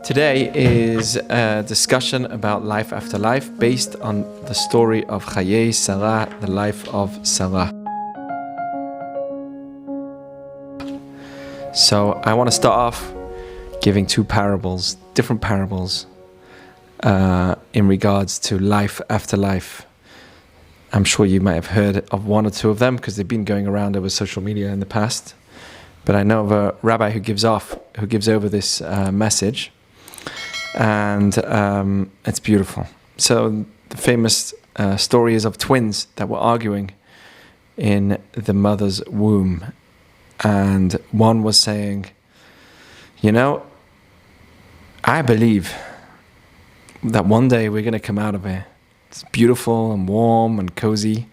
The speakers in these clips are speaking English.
Today is a discussion about life after life based on the story of Chayei Sarah, the life of Sarah. So I want to start off giving two parables, different parables, in regards to life after life. I'm sure you might have heard of one or two of them because they've been going around over social media in the past. But I know of a rabbi who gives over this message, and it's beautiful. So the famous story is of twins that were arguing in the mother's womb, and one was saying, I believe that one day we're going to come out of here. It's beautiful and warm and cozy,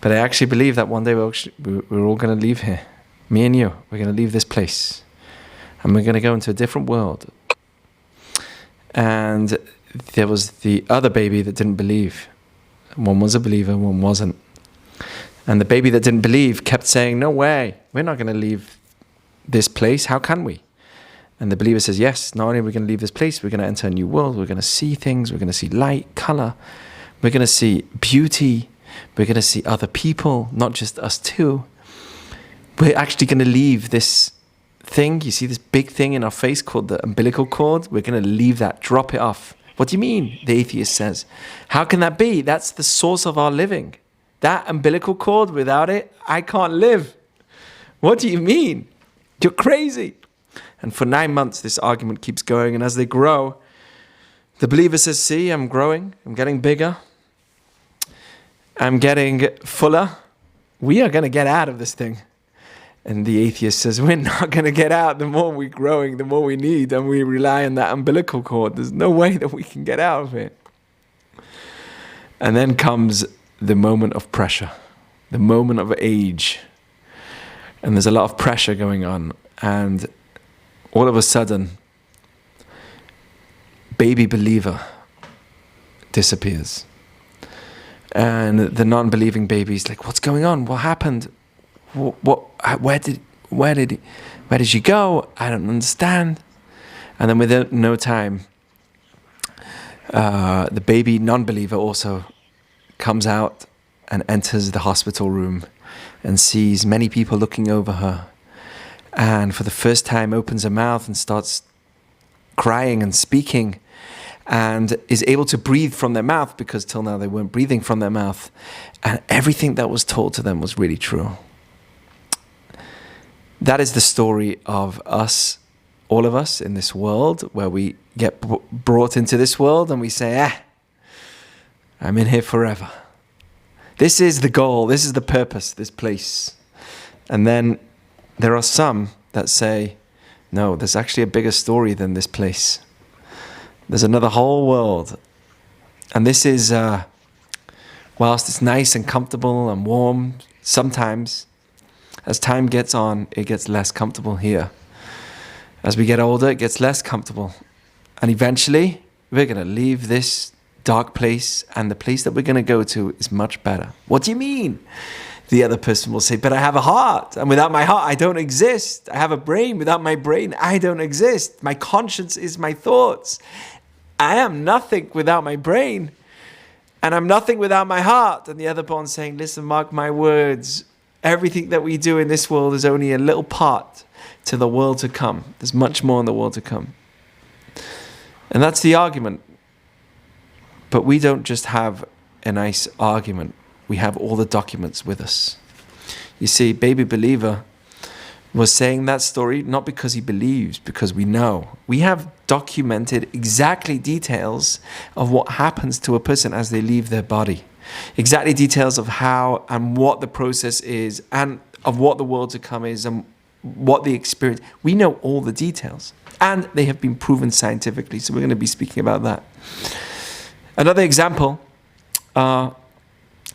but I actually believe that one day we're all going to leave here. Me and you, we're going to leave this place, and we're going to go into a different world. And there was the other baby that didn't believe. One was a believer, one wasn't. And the baby that didn't believe kept saying, no way, we're not going to leave this place. How can we? And the believer says, yes, not only are we going to leave this place, we're going to enter a new world. We're going to see things. We're going to see light, color. We're going to see beauty. We're going to see other people, not just us two. We're actually going to leave this thing. You see this big thing in our face called the umbilical cord? We're going to leave that, drop it off. What do you mean? The atheist says. How can that be? That's the source of our living. That umbilical cord, without it, I can't live. What do you mean? You're crazy. And for 9 months, this argument keeps going. And as they grow, the believer says, see, I'm growing. I'm getting bigger. I'm getting fuller. We are going to get out of this thing. And the atheist says, we're not going to get out. The more we're growing, the more we need. And we rely on that umbilical cord. There's no way that we can get out of it. And then comes the moment of pressure, the moment of age. And there's a lot of pressure going on. And all of a sudden, baby believer disappears. And the non-believing baby's like, what's going on? What happened? Where did she go? I don't understand. And then within no time, the baby non-believer also comes out and enters the hospital room and sees many people looking over her. And for the first time opens her mouth and starts crying and speaking and is able to breathe from their mouth, because till now they weren't breathing from their mouth. And everything that was told to them was really true. That is the story of us, all of us in this world, where we get brought into this world and we say, I'm in here forever. This is the goal, this is the purpose, this place. And then there are some that say, no, there's actually a bigger story than this place. There's another whole world. And this is, whilst it's nice and comfortable and warm, sometimes, as time gets on, it gets less comfortable here. As we get older, it gets less comfortable. And eventually, we're going to leave this dark place, and the place that we're going to go to is much better. What do you mean? The other person will say, but I have a heart, and without my heart, I don't exist. I have a brain. Without my brain, I don't exist. My conscience is my thoughts. I am nothing without my brain, and I'm nothing without my heart. And the other one saying, listen, mark my words. Everything that we do in this world is only a little part to the world to come. There's much more in the world to come. And that's the argument. But we don't just have a nice argument. We have all the documents with us. You see, baby believer was saying that story not because he believes, because we know. We have documented exactly details of what happens to a person as they leave their body. Exactly details of how and what the process is, and of what the world to come is, and what the experience. We know all the details, and they have been proven scientifically. So we're going to be speaking about that. Another example,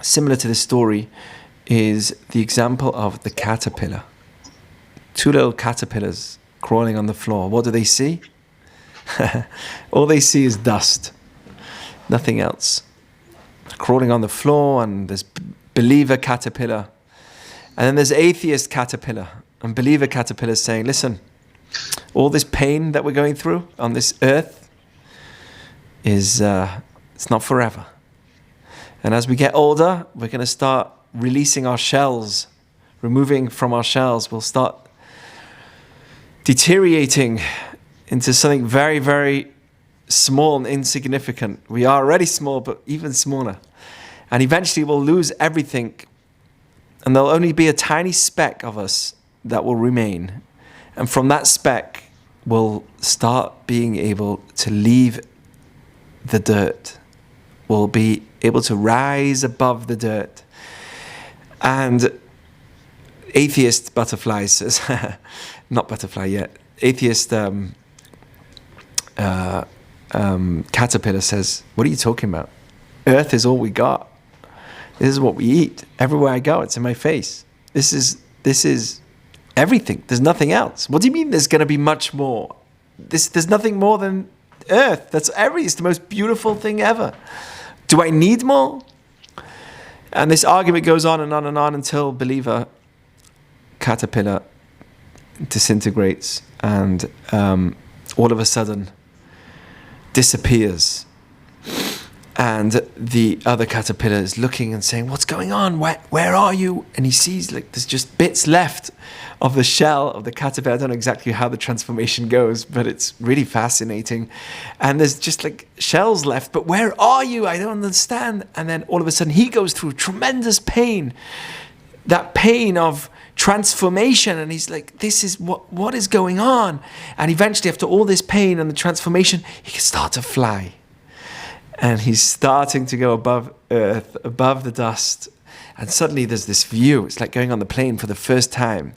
similar to this story, is the example of the caterpillar. Two little caterpillars crawling on the floor. What do they see? All they see is dust, nothing else. Crawling on the floor, and there's believer caterpillar. And then there's atheist caterpillar. And believer caterpillar saying, listen, all this pain that we're going through on this earth is it's not forever. And as we get older, we're going to start releasing our shells, removing from our shells. We'll start deteriorating into something very, very small and insignificant. We are already small, but even smaller. And eventually we'll lose everything, and there'll only be a tiny speck of us that will remain. And from that speck, we'll start being able to leave the dirt. We'll be able to rise above the dirt. And atheist butterfly says, not butterfly yet, atheist caterpillar says, what are you talking about? Earth is all we got. This is what we eat. Everywhere I go, it's in my face. This is everything. There's nothing else. What do you mean there's going to be much more? There's nothing more than earth. It's the most beautiful thing ever. Do I need more? And this argument goes on and on and on until believer caterpillar disintegrates and all of a sudden disappears. And the other caterpillar is looking and saying, what's going on? Where are you? And he sees like there's just bits left of the shell of the caterpillar. I don't know exactly how the transformation goes, but it's really fascinating. And there's just like shells left, but where are you? I don't understand. And then all of a sudden he goes through tremendous pain, that pain of transformation. And he's like, this is what is going on? And eventually after all this pain and the transformation, he can start to fly. And he's starting to go above earth, above the dust. And suddenly there's this view. It's like going on the plane for the first time.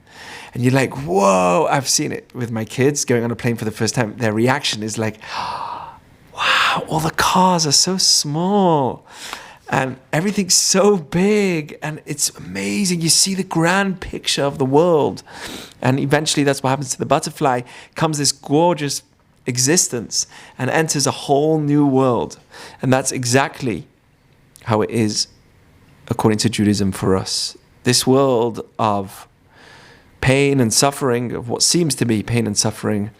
And you're like, whoa, I've seen it with my kids going on a plane for the first time. Their reaction is like, wow, all the cars are so small. And everything's so big. And it's amazing. You see the grand picture of the world. And eventually that's what happens to the butterfly. Comes this gorgeous existence and enters a whole new world. And that's exactly how it is according to Judaism for us. This world of pain and suffering, of what seems to be pain and suffering,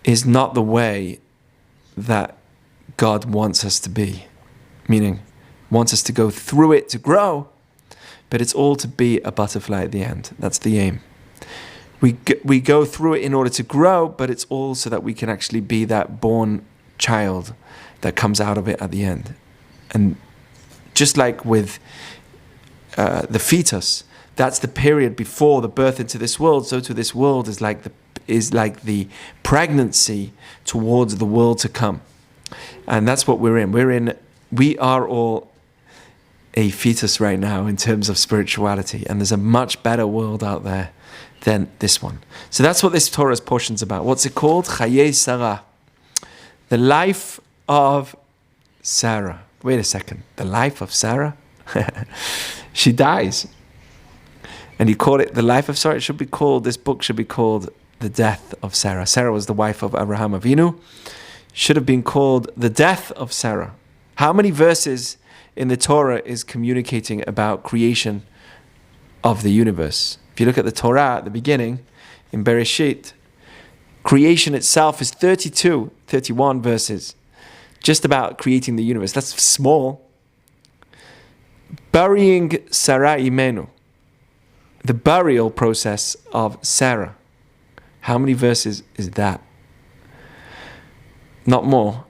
is not the way that God wants us to be. Meaning, wants us to go through it to grow, but it's all to be a butterfly at the end. That's the aim. We go through it in order to grow, but it's all so that we can actually be that born child that comes out of it at the end. And just like with the fetus, that's the period before the birth into this world. So to this world is like the pregnancy towards the world to come. And that's what we're in. We are all a fetus right now in terms of spirituality. And there's a much better world out there than this one. So that's what this Torah's portion's about. What's it called? Chayei Sarah. The life of Sarah. Wait a second. The life of Sarah? She dies. And you call it the life of Sarah? This book should be called The Death of Sarah. Sarah was the wife of Abraham Avinu. Should have been called The Death of Sarah. How many verses in the Torah is communicating about creation of the universe? If you look at the Torah at the beginning, in Bereshit, creation itself is 31 verses, just about creating the universe. That's small. Burying Sarah imeinu, the burial process of Sarah. How many verses is that? Not more,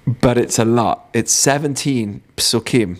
but it's a lot. It's 17 psukim.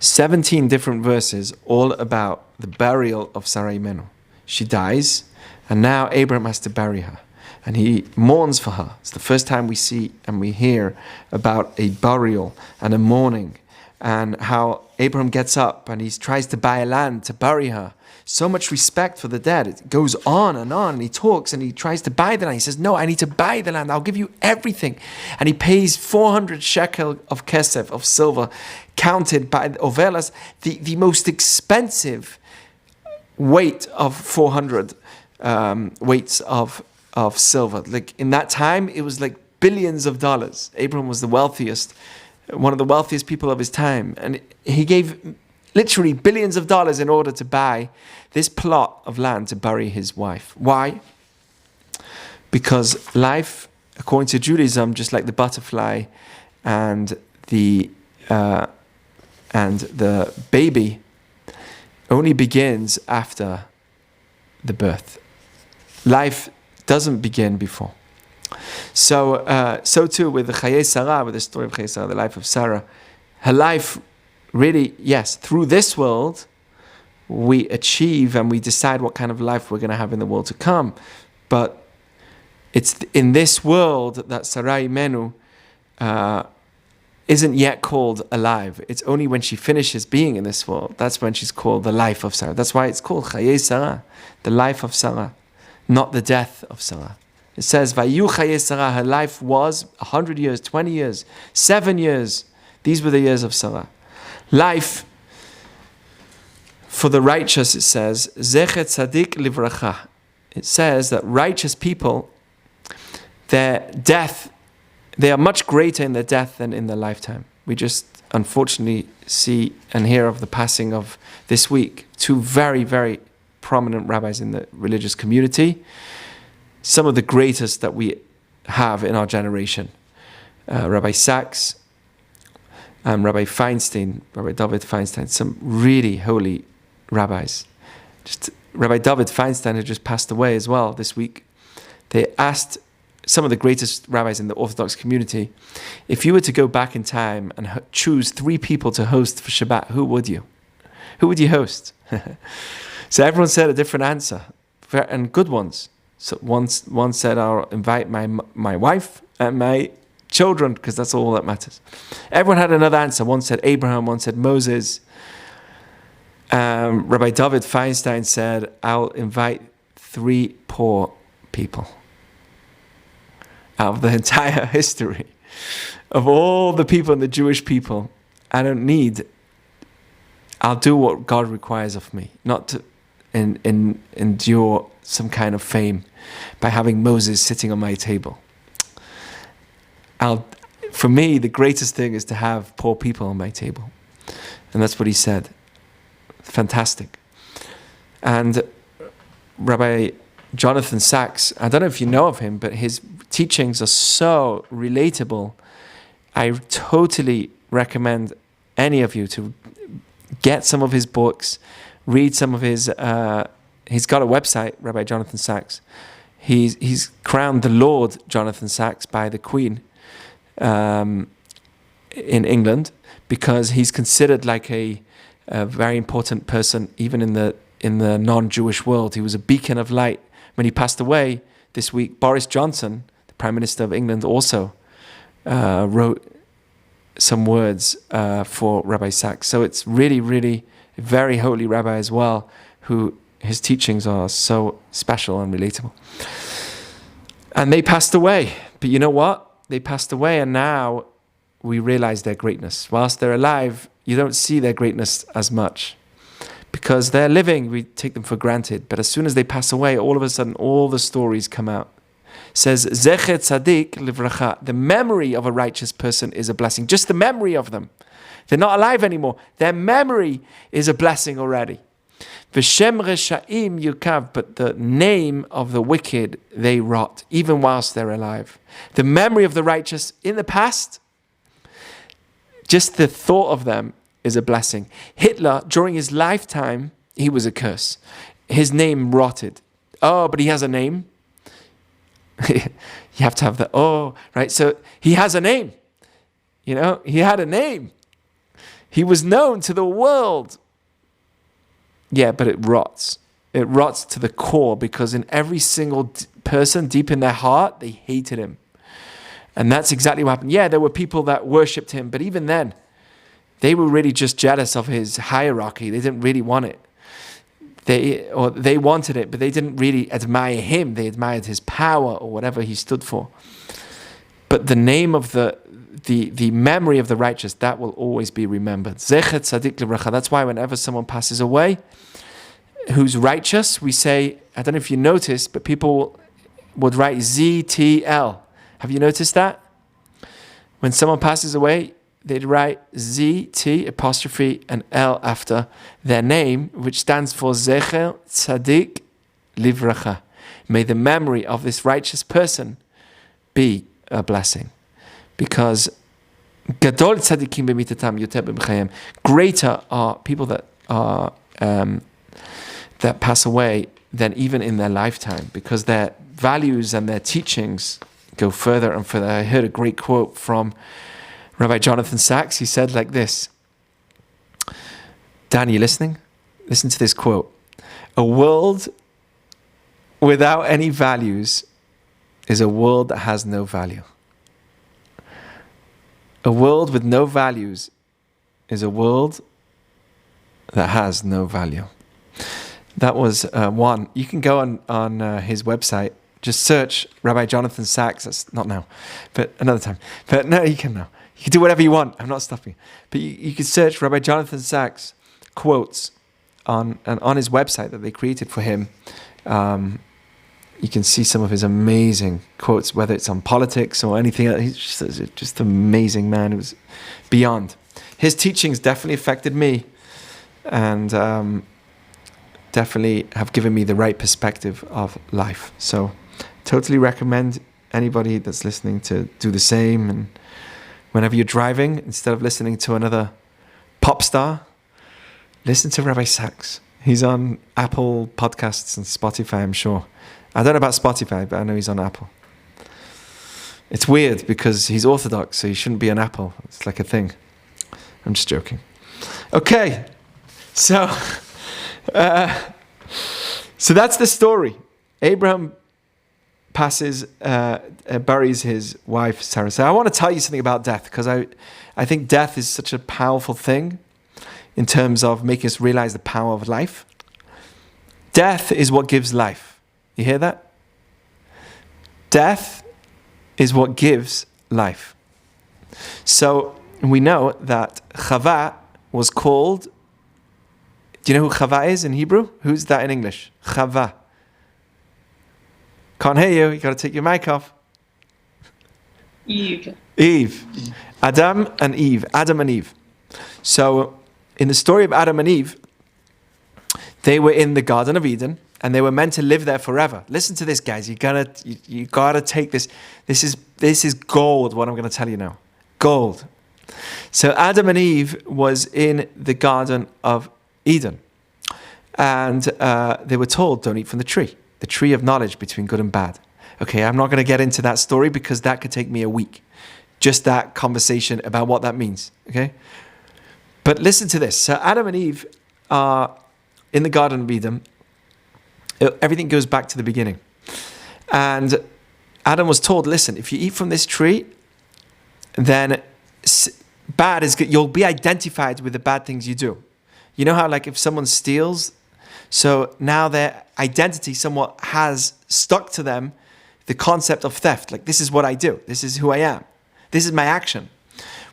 17 different verses all about the burial of Sarah imeinu. She dies, and now Abraham has to bury her. And he mourns for her. It's the first time we see and we hear about a burial and a mourning, and how Abraham gets up and he tries to buy a land to bury her. So much respect for the dead. It goes on, and he talks and he tries to buy the land. He says, no, I need to buy the land. I'll give you everything. And he pays 400 shekel of kesef, of silver, counted by Ovelas, the most expensive weight of 400 weights of silver. Like in that time, it was like billions of dollars. Abraham was the wealthiest, one of the wealthiest people of his time. And he gave literally billions of dollars in order to buy this plot of land to bury his wife. Why? Because life, according to Judaism, just like the butterfly and the baby, only begins after the birth. Life doesn't begin before. So too with the Chayei Sarah, with the story of Chayei Sarah, the life of Sarah. Her life really, yes, through this world, we achieve and we decide what kind of life we're going to have in the world to come. But it's in this world that Sarah imeinu isn't yet called alive. It's only when she finishes being in this world, that's when she's called the life of Sarah. That's why it's called Chayei Sarah, the life of Sarah, not the death of Sarah. It says, Vayu Chayei Sarah, her life was 100 years, 20 years, 7 years. These were the years of Sarah. Life for the righteous, it says, Zechet Tzadik Livracha. It says that righteous people, their death, they are much greater in their death than in their lifetime. We just unfortunately see and hear of the passing of this week two very, very prominent rabbis in the religious community, some of the greatest that we have in our generation. Rabbi Sachs, Rabbi Feinstein, Rabbi David Feinstein, some really holy rabbis. Just Rabbi David Feinstein, who just passed away as well this week, they asked some of the greatest rabbis in the Orthodox community, if you were to go back in time and choose 3 people to host for Shabbat, who would you? Who would you host? So everyone said a different answer, and good ones. So one said, I'll invite my wife and my children, because that's all that matters. Everyone had another answer. One said Abraham, one said Moses. Rabbi David Feinstein said, I'll invite 3 poor people. Out of the entire history of all the people in the Jewish people, I'll do what God requires of me, not to endure some kind of fame by having Moses sitting on my table. For me, the greatest thing is to have poor people on my table. And that's what he said. Fantastic. And Rabbi Jonathan Sachs, I don't know if you know of him, but his teachings are so relatable. I totally recommend any of you to get some of his books, read some of his, he's got a website, Rabbi Jonathan Sachs. He's crowned the Lord Jonathan Sachs by the Queen in England, because he's considered like a very important person even in the non-Jewish world. He was a beacon of light. When he passed away this week, Boris Johnson, the Prime Minister of England, also wrote some words for Rabbi Sachs. So it's really, really a very holy rabbi as well, who his teachings are so special and relatable. And they passed away. But you know what? They passed away, and now we realize their greatness. Whilst they're alive, you don't see their greatness as much. Because they're living, we take them for granted. But as soon as they pass away, all of a sudden, all the stories come out. It says, Zechet Tzadik Livracha. The memory of a righteous person is a blessing. Just the memory of them. They're not alive anymore. Their memory is a blessing already. V'shem Reshaim Yukav. But the name of the wicked, they rot, even whilst they're alive. The memory of the righteous in the past, just the thought of them is a blessing. Hitler, during his lifetime, he was a curse. His name rotted. Oh, but he has a name. You have to have the, right? So he has a name. You know, he had a name. He was known to the world. Yeah, but it rots. It rots to the core, because in every single person, deep in their heart, they hated him. And that's exactly what happened. Yeah, there were people that worshipped him, but even then, they were really just jealous of his hierarchy. They didn't really want it. They wanted it, but they didn't really admire him. They admired his power or whatever he stood for. But the name of the memory of the righteous, that will always be remembered. Zechet Tzadik Livracha. That's why whenever someone passes away who's righteous, we say, I don't know if you noticed, but people would write ZTL. Have you noticed that? When someone passes away, they'd write Z, T, apostrophe, and L after their name, which stands for Zecher Tzadik Livracha. May the memory of this righteous person be a blessing. Because Gadol Tzadikim b'mitatam yoter b'chayim. Greater are people that are that pass away than even in their lifetime, because their values and their teachings go further and further. I heard a great quote from Rabbi Jonathan Sachs. He said like this. Dan, you listening? Listen to this quote. A world without any values is a world that has no value. A world with no values is a world that has no value. That was one. You can go on his website, just search Rabbi Jonathan Sachs. That's not now, but another time. But no, you can now. You can do whatever you want. I'm not stopping you. But you can search Rabbi Jonathan Sachs quotes on his website that they created for him. You can see some of his amazing quotes, whether it's on politics or anything else. He's just an amazing man. It was beyond. His teachings definitely affected me, and definitely have given me the right perspective of life. So totally recommend anybody that's listening to do the same. And whenever you're driving, instead of listening to another pop star, listen to Rabbi Sachs. He's on Apple Podcasts and Spotify, I'm sure. I don't know about Spotify, but I know he's on Apple. It's weird because he's Orthodox, so he shouldn't be on Apple. It's like a thing. I'm just joking. Okay, so that's the story. Abraham buries his wife Sarah. So I want to tell you something about death, because I think death is such a powerful thing in terms of making us realize the power of life. Death is what gives life. You hear that? Death is what gives life. So we know that Chava was called. Do you know who Chava is in Hebrew? Who's that in English? Chava. Can't hear you. You got to take your mic off. Eve. Eve. Adam and Eve. Adam and Eve. So in the story of Adam and Eve, they were in the Garden of Eden, and they were meant to live there forever. Listen to this, guys. You gotta take this. This is gold. What I'm going to tell you now, gold. So Adam and Eve was in the Garden of Eden, and they were told, "Don't eat from the tree of knowledge between good and bad." Okay, I'm not going to get into that story because that could take me a week. Just that conversation about what that means. Okay, but listen to this. So Adam and Eve are in the Garden of Eden. Everything goes back to the beginning. And Adam was told, listen, if you eat from this tree, then bad is good. You'll be identified with the bad things you do. You know how, like, if someone steals, so now their identity somewhat has stuck to them the concept of theft. Like, this is what I do. This is who I am. This is my action.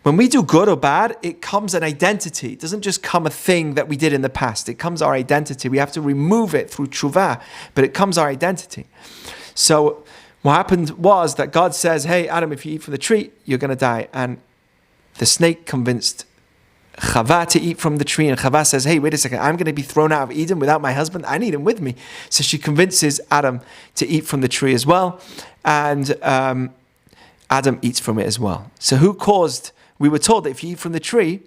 When we do good or bad, it comes an identity. It doesn't just come a thing that we did in the past. It comes our identity. We have to remove it through tshuva, but it comes our identity. So what happened was that God says, hey, Adam, if you eat from the tree, you're going to die. And the snake convinced Chava to eat from the tree. And Chava says, hey, wait a second. I'm going to be thrown out of Eden without my husband. I need him with me. So she convinces Adam to eat from the tree as well. And Adam eats from it as well. So who caused... We were told that if you eat from the tree,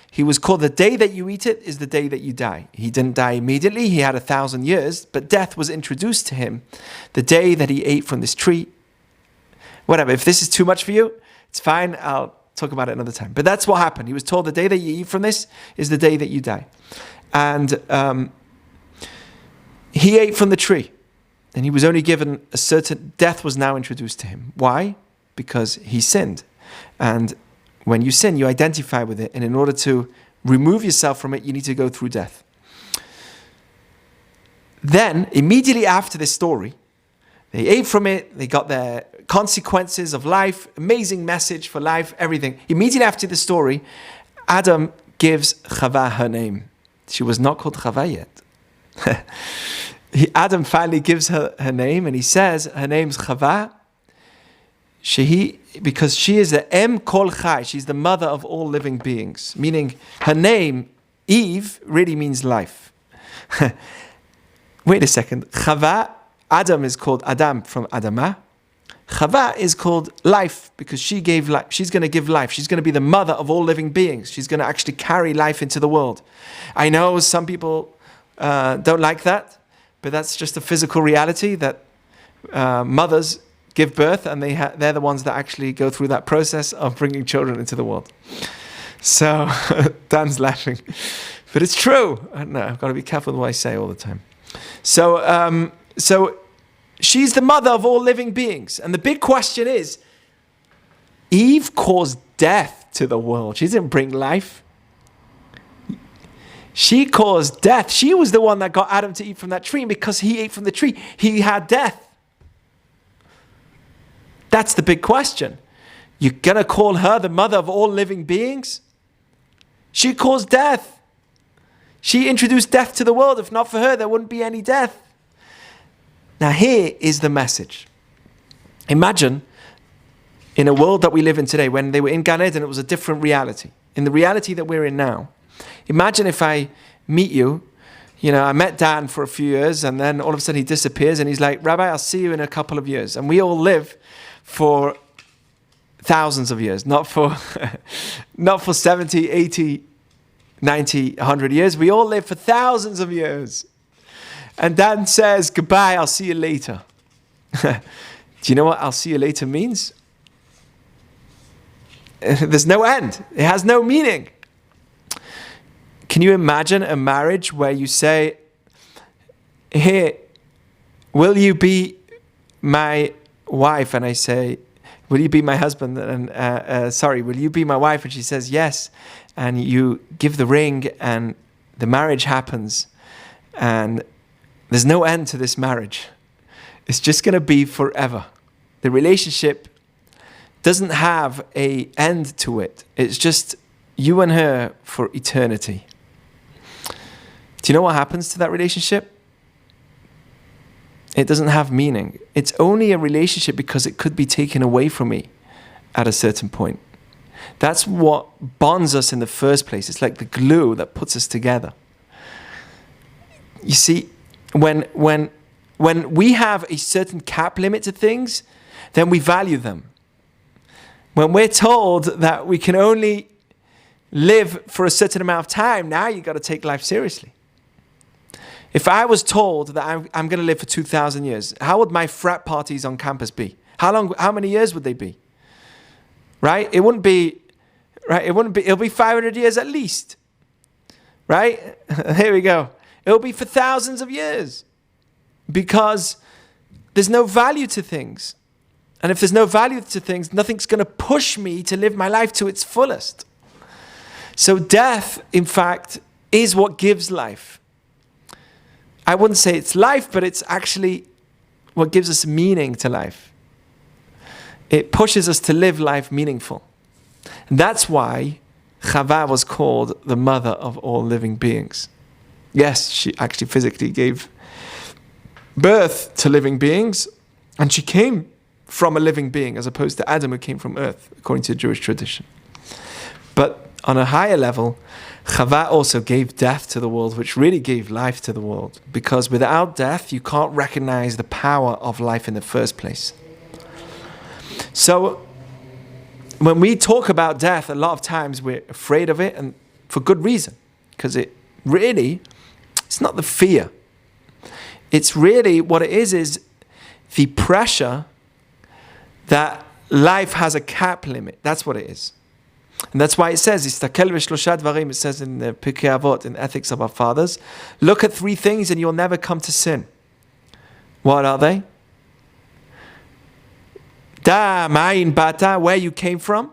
he was called the day that you eat it is the day that you die. He didn't die immediately. He had 1,000 years, but death was introduced to him the day that he ate from this tree. Whatever. If this is too much for you, it's fine. I'll talk about it another time. But that's what happened. He was told the day that you eat from this is the day that you die. And he ate from the tree. And he was only given a certain... Death was now introduced to him. Why? Because he sinned. And when you sin, you identify with it. And in order to remove yourself from it, you need to go through death. Then, immediately after this story, they ate from it. They got their consequences of life. Amazing message for life, everything. Immediately after the story, Adam gives Chava her name. She was not called Chava yet. Adam finally gives her name, and he says her name's Chava. because she is the Em Kol Chai, she's the mother of all living beings. Meaning her name, Eve, really means life. Wait a second. Chava, Adam is called Adam from Adamah. Chava is called life because she gave life. She's going to give life. She's going to be the mother of all living beings. She's going to actually carry life into the world. I know some people don't like that, but that's just a physical reality that mothers give birth and they're the ones that actually go through that process of bringing children into the world. So Dan's laughing, but it's true. I don't know, I've got to be careful with what I say all the time. So she's the mother of all living beings. And the big question is, Eve caused death to the world. She didn't bring life. She caused death. She was the one that got Adam to eat from that tree. And because he ate from the tree, he had death. That's the big question. You're going to call her the mother of all living beings? She caused death. She introduced death to the world. If not for her, there wouldn't be any death. Now here is the message. Imagine in a world that we live in today, when they were in Gan Eden, it was a different reality. In the reality that we're in now, imagine if I meet you, I met Dan for a few years and then all of a sudden he disappears and he's like, Rabbi, I'll see you in a couple of years. And we all live for thousands of years, not for 70, 80, 90, 100 years. We all live for thousands of years. And Dan says, goodbye, I'll see you later. Do you know what I'll see you later means? There's no end. It has no meaning. Can you imagine a marriage where you say, here, will you be my wife? And I say, will you be my husband? And will you be my wife? And she says, yes. And you give the ring and the marriage happens. And there's no end to this marriage. It's just going to be forever. The relationship doesn't have an end to it. It's just you and her for eternity. Do you know what happens to that relationship? It doesn't have meaning. It's only a relationship because it could be taken away from me at a certain point. That's what bonds us in the first place. It's like the glue that puts us together. You see, when we have a certain cap limit to things, then we value them. When we're told that we can only live for a certain amount of time, now you've got to take life seriously. If I was told that I'm going to live for 2,000 years, how would my frat parties on campus be? How many years would they be? Right? It wouldn't be, it'll be 500 years at least. Right? Here we go. It'll be for thousands of years. Because there's no value to things. And if there's no value to things, nothing's going to push me to live my life to its fullest. So death, in fact, is what gives life. I wouldn't say it's life, but it's actually what gives us meaning to life. It pushes us to live life meaningful. And that's why Chava was called the mother of all living beings. Yes, she actually physically gave birth to living beings, and she came from a living being as opposed to Adam, who came from earth, according to Jewish tradition. But on a higher level, Chava also gave death to the world, which really gave life to the world. Because without death, you can't recognize the power of life in the first place. So, when we talk about death, a lot of times we're afraid of it, and for good reason. Because it's not the fear. It's really, what it is the pressure that life has a cap limit. That's what it is. And that's why it says, it says in the Pirkei Avot, in Ethics of Our Fathers, look at 3 things and you'll never come to sin. What are they? Da, ma'in bata, where you came from.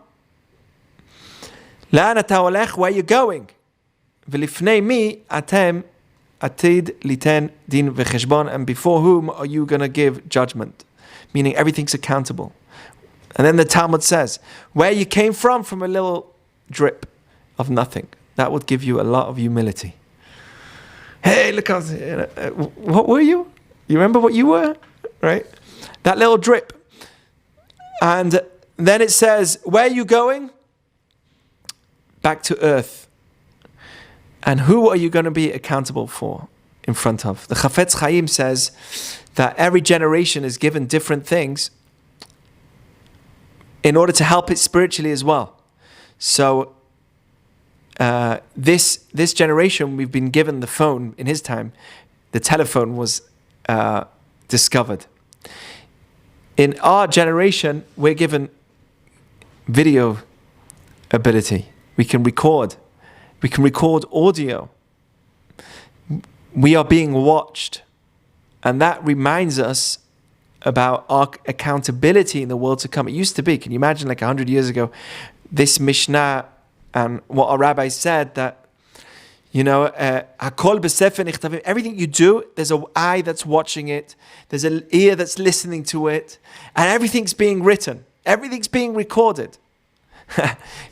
La'an ata olech, where you're going. V'lifnei mi atem atid liten din v'cheshbon, and before whom are you going to give judgment? Meaning everything's accountable. And then the Talmud says, where you came from a little drip of nothing. That would give you a lot of humility. Hey, look, what were you? You remember what you were? Right? That little drip. And then it says, where are you going? Back to earth. And who are you going to be accountable for in front of? The Chafetz Chaim says that every generation is given different things in order to help it spiritually as well. So this generation, we've been given the phone. In his time, the telephone was discovered. In our generation, we're given video ability. We can record audio. We are being watched. And that reminds us about our accountability in the world to come. It used to be, can you imagine, like 100 years ago, this Mishnah and what our rabbi said, that, Hakol b'sefer nichtavim, everything you do, there's an eye that's watching it, there's an ear that's listening to it, and everything's being written, everything's being recorded.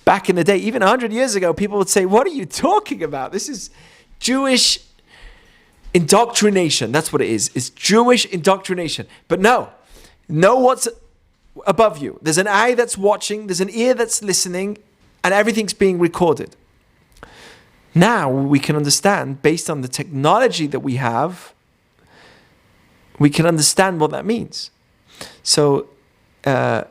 Back in the day, even 100 years ago, people would say, what are you talking about? This is Jewish indoctrination. That's what it is. It's Jewish indoctrination. But know what's above you. There's an eye that's watching, there's an ear that's listening, and everything's being recorded. Now we can understand, based on the technology that we have, we can understand what that means. So, the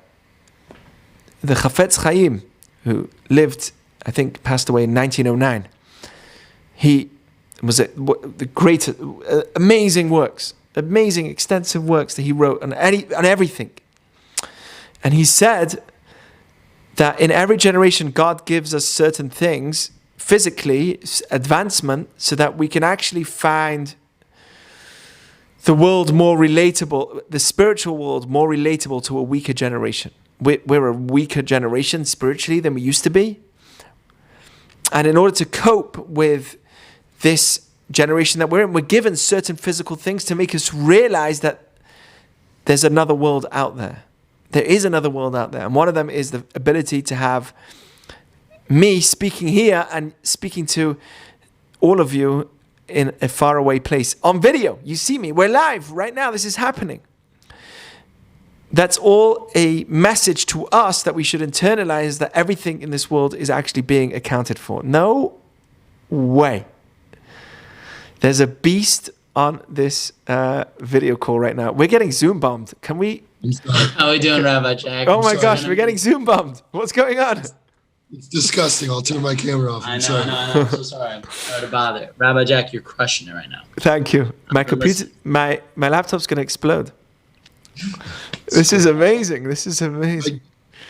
Chafetz Chaim, who lived, I think, passed away in 1909, he was the great, amazing works, amazing, extensive works that he wrote on everything. And he said that in every generation, God gives us certain things, physically, advancement, so that we can actually find the world more relatable, the spiritual world more relatable to a weaker generation. We're a weaker generation spiritually than we used to be. And in order to cope with this generation that we're in, we're given certain physical things to make us realize that there's another world out there. There is another world out there. And one of them is the ability to have me speaking here and speaking to all of you in a faraway place on video. You see me. We're live right now. This is happening. That's all a message to us that we should internalize, that everything in this world is actually being accounted for. No way. There's a beast on this video call right now. We're getting Zoom bombed. Can we? How are we doing, Rabbi Jack? Oh my gosh, we're getting Zoom bombed. What's going on? It's disgusting. I'll turn my camera off. I know. I'm so sorry. I'm sorry to bother. Rabbi Jack, you're crushing it right now. Thank you. My computer, my laptop's going to explode. This is amazing.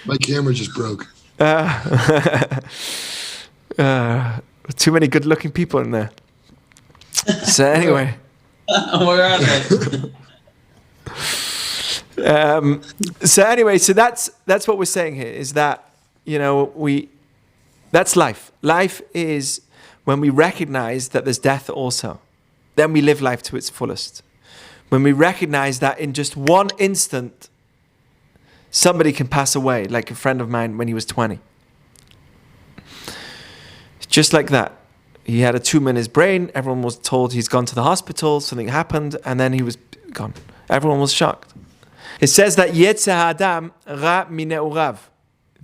My camera just broke. Too many good-looking people in there. So anyway. Where are they? So that's what we're saying here, is that, that's life. Life is when we recognize that there's death also. Then we live life to its fullest. When we recognize that in just one instant, somebody can pass away, like a friend of mine when he was 20. Just like that. He had a tumor in his brain. Everyone was told he's gone to the hospital. Something happened, and then he was gone. Everyone was shocked. It says that Yetzer Adam ra mine'urav.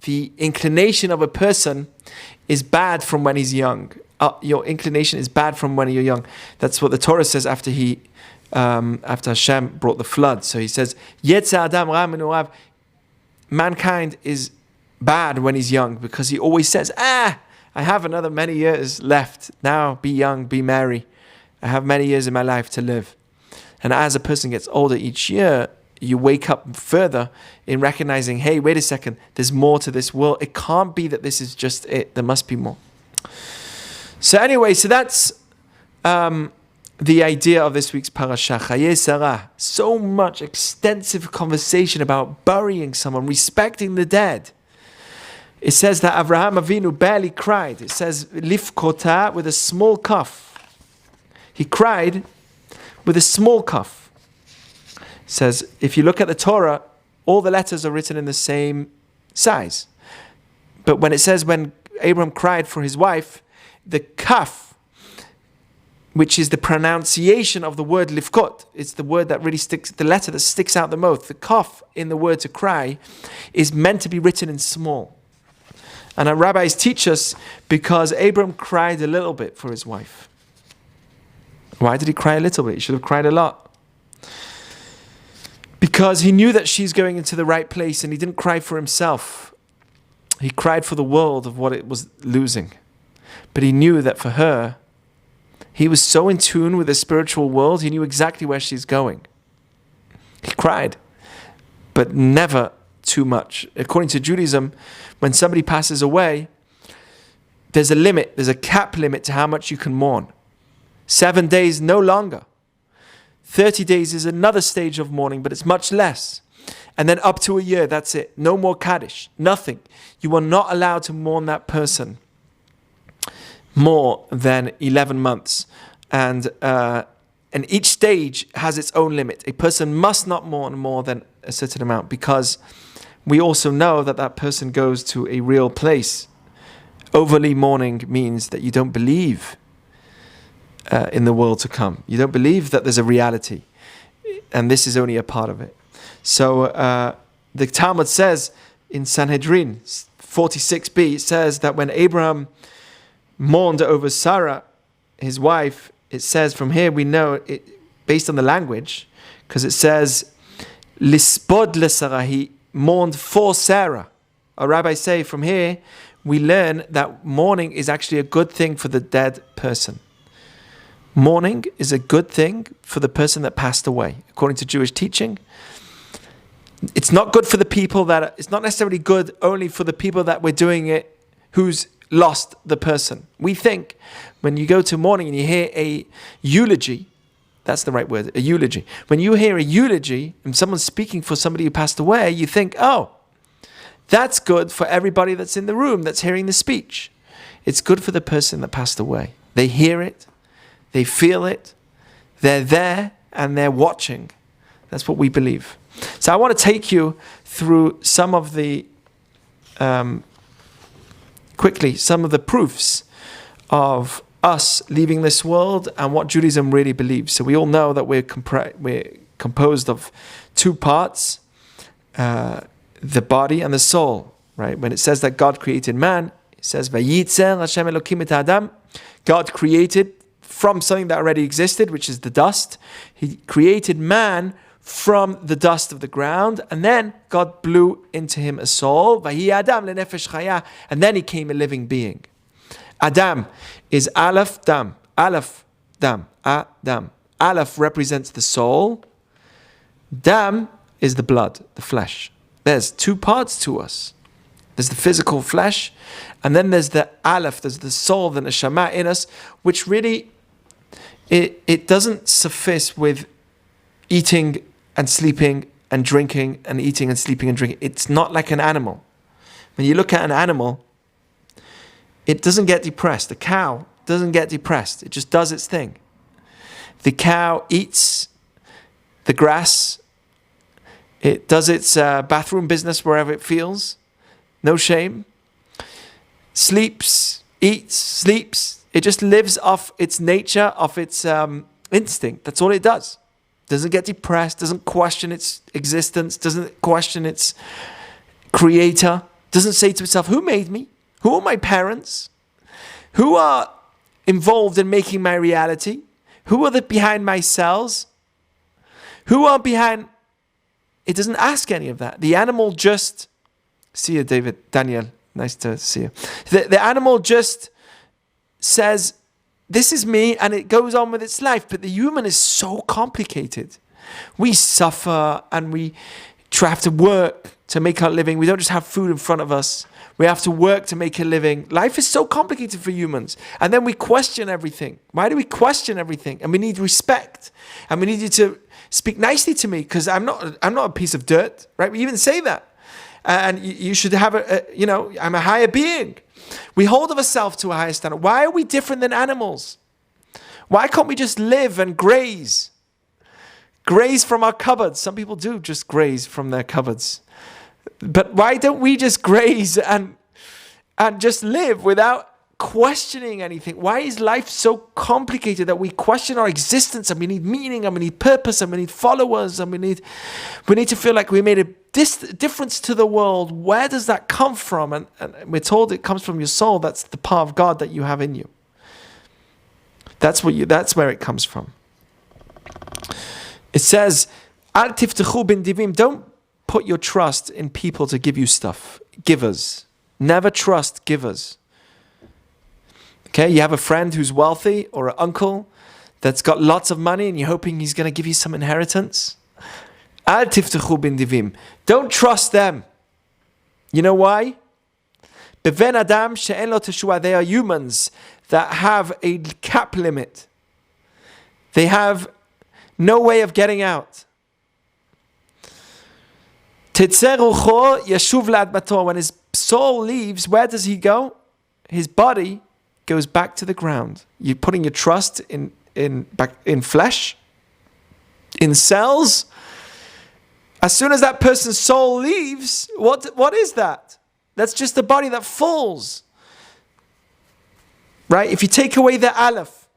The inclination of a person is bad from when he's young. Your inclination is bad from when you're young. That's what the Torah says after Hashem brought the flood. So he says, Yetzer Adam ra mine'urav. Mankind is bad when he's young, because he always says, I have another many years left. Now be young, be merry. I have many years in my life to live. And as a person gets older each year, you wake up further in recognizing, hey, wait a second, there's more to this world. It can't be that this is just it. There must be more. So anyway, so that's the idea of this week's Parshat Chayei Sarah. So much extensive conversation about burying someone, respecting the dead. It says that Avraham Avinu barely cried. It says, lifkota, with a small cough. He cried with a small cough. It says, if you look at the Torah, all the letters are written in the same size. But when it says when Abraham cried for his wife, the kaf which is the pronunciation of the word lifkot. It's the word that really sticks, the letter that sticks out the most. The kaf in the word to cry is meant to be written in small. And our rabbis teach us because Abram cried a little bit for his wife. Why did he cry a little bit? He should have cried a lot. Because he knew that she's going into the right place, and he didn't cry for himself. He cried for the world of what it was losing. But he knew that for her, he was so in tune with the spiritual world, he knew exactly where she's going. He cried, but never too much. According to Judaism, when somebody passes away, there's a limit, there's a cap limit to how much you can mourn. 7 days, no longer. 30 days is another stage of mourning, but it's much less. And then up to a year, that's it. No more Kaddish, nothing. You are not allowed to mourn that person more than 11 months. And each stage has its own limit. A person must not mourn more than a certain amount, because we also know that that person goes to a real place. Overly mourning means that you don't believe in the world to come. You don't believe that there's a reality. And this is only a part of it. So the Talmud says in Sanhedrin 46b, it says that when Abraham mourned over Sarah, his wife, it says from here we know it based on the language, because it says lispod leSarah, he mourned for Sarah. Our rabbis say from here we learn that mourning is actually a good thing for the dead person. Mourning is a good thing for the person that passed away. According to Jewish teaching, it's not good for the people that, it's not necessarily good only for the people that we're doing it who's lost the person. We think when you go to mourning and you hear a eulogy, that's the right word, a eulogy. When you hear a eulogy and someone's speaking for somebody who passed away, you think, oh, that's good for everybody that's in the room that's hearing the speech. It's good for the person that passed away. They hear it, they feel it, they're there, and they're watching. That's what we believe. So I want to take you through some of the, quickly, some of the proofs of us leaving this world and what Judaism really believes. So we all know that we're composed of two parts, the body and the soul, right? When it says that God created man, it says, Vayitzer Hashem Elokim et Adam. God created from something that already existed, which is the dust. He created man from the dust of the ground, and then God blew into him a soul. Vahi Adam lenefesh chaya, and then he came a living being. Adam is Aleph Dam. Aleph Dam. Adam. Aleph represents the soul. Dam is the blood, the flesh. There's two parts to us. There's the physical flesh, and then there's the Aleph, there's the soul, the neshama in us, which really, it doesn't suffice with eating and sleeping and drinking and eating and sleeping and drinking. It's not like an animal. When you look at an animal, it doesn't get depressed. The cow doesn't get depressed. It just does its thing. The cow eats the grass. It does its bathroom business wherever it feels. No shame. Sleeps, eats, sleeps. It just lives off its nature, off its instinct. That's all it does. Doesn't get depressed, doesn't question its existence, doesn't question its creator, doesn't say to itself, who made me? Who are my parents? Who are involved in making my reality? Who are behind my cells? Who are behind? It doesn't ask any of that. The animal just, see you, Daniel, nice to see you. The animal just says, this is me, and it goes on with its life. But the human is so complicated. We suffer, and we have to work to make our living. We don't just have food in front of us. We have to work to make a living. Life is so complicated for humans. And then we question everything. Why do we question everything? And we need respect. And we need you to speak nicely to me, because I'm not a piece of dirt, right? We even say that. And you should have I'm a higher being. We hold of ourselves to a higher standard. Why are we different than animals? Why can't we just live and graze? Graze from our cupboards. Some people do just graze from their cupboards. But why don't we just graze and just live without questioning anything. Why is life so complicated that we question our existence, and we need meaning, and we need purpose, and we need followers, and we need to feel like we made a difference to the world? Where does that come from? And we're told it comes from your soul. That's the part of God that you have in you. That's where it comes from. It says, Al tiftechu bin divim. Don't put your trust in people to give you stuff. Givers. Never trust givers. Okay, you have a friend who's wealthy, or an uncle that's got lots of money, and you're hoping he's going to give you some inheritance. Al tiftechu bin divim. Don't trust them. You know why? Beven adam she'en lo teshua. They are humans that have a cap limit. They have no way of getting out. Tetzeh rucho yashuv la'admato. When his soul leaves, where does he go? His body goes back to the ground. You're putting your trust in flesh, in cells. As soon as that person's soul leaves, what is that? That's just a body that falls. Right? If you take away the aleph